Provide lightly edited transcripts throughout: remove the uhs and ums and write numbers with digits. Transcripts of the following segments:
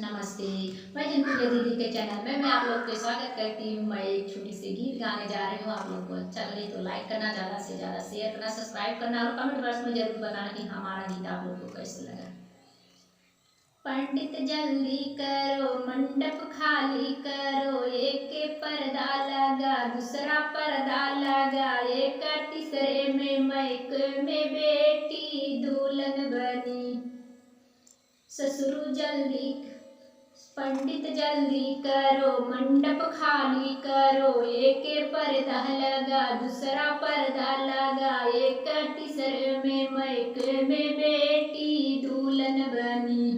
नमस्ते। मैं जिनप्रिया दीदी के चैनल में मैं आप लोग का स्वागत करती हूँ। मैं एक छोटी सी गीत गाने जा रही हूँ। आप लोग को अच्छा लगे तो लाइक करना, ज़्यादा से ज़्यादा शेयर करना, सब्सक्राइब करना और कमेंट बॉक्स में जरूर बताना कि हमारा गीत आप लोग को कैसे लगा। पंडित जल्दी करो, मंडप खाली करो, एक पर्दा लगा, दूसरा पर्दा लगा, एक तीसरे में माइक में बेटी दुल्हन बनी। ससुर जल्दी, पंडित जल्दी करो, मंडप खाली करो, एक पर्दा लगा, दूसरा पर्दा लगा, एक तीसरे में माइक में बेटी दुल्हन बनी।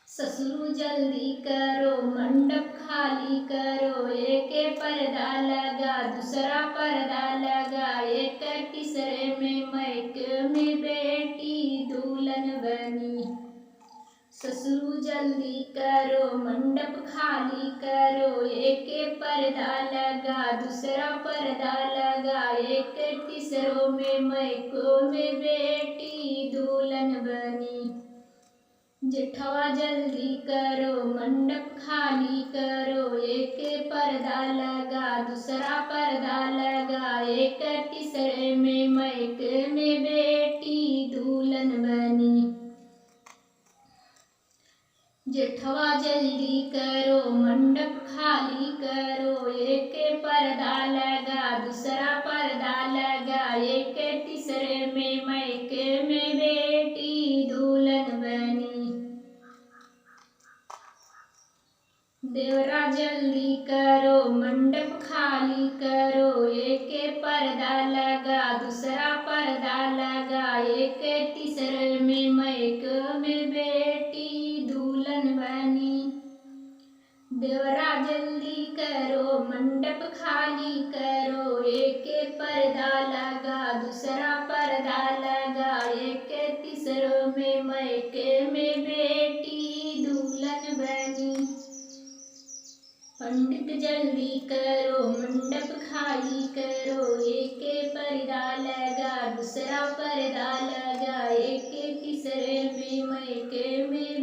ससुर जल्दी करो, मंडप खाली करो, एक पर्दा लगा, दूसरा पर्दा लगा, एक तीसरे में माइक में बेटी दुल्हन बनी। ससुर जल्दी करो, मंडप खाली करो, एक पर्दा लगा, दूसरा पर्दा लगा, एक तीसरों में माइक में बेटी दुल्हन बनी। जेठवा जल्दी करो, मंडप खाली करो, एक पर्दा लगा, दूसरा पर्दा लगा, एक तीसरे में माइक में बेटी दुल्हन बनी। जेठवा जल्दी करो, मंडप खाली करो, एक पर्दा लगा, दूसरा पर्दा लगा, एक तीसरे में माइक में बेटी दुल्हन बनी। देवरा जल्दी करो, मंडप खाली करो, एक पर्दा लगा, दूसरा पर्दा लगा, एक तीसरे में माइक में बेटी दुल्हन बनी। देवरा जल्दी करो, मंडप खाली करो, एक पर्दा लगा, दूसरा पर्दा लगा, एक तीसरे में माइक में बेटी दुल्हन बनी। पंडित जल्दी करो, मंडप खाली करो, एक पर्दा लगा, दूसरा पर्दा लगा, एक तीसरे में माइक में